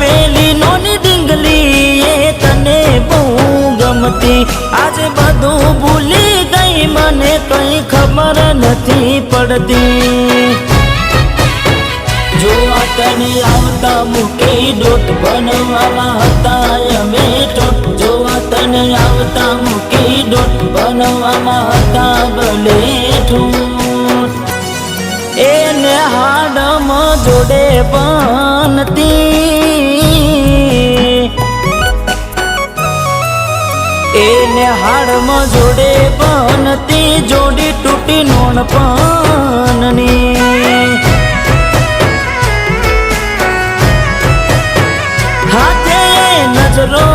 પેલી નોની ડીંગલી એ તને બહુ ગમતી આજે બધું ભૂલી ગઈ મને કઈ ખબર નથી પડતી જોવા તને આવતા મૂકી ડોટ બનવાના હતા અમે ઠોઠ જોવા તને આવતા મૂકી ડોટ બનવાના હતા ભલે ઠૂઠ એને હાડમાં જોડે બનતી એને હાડમાં જોડે બનતી જોડી તૂટી નોન પનની હાથે નજરો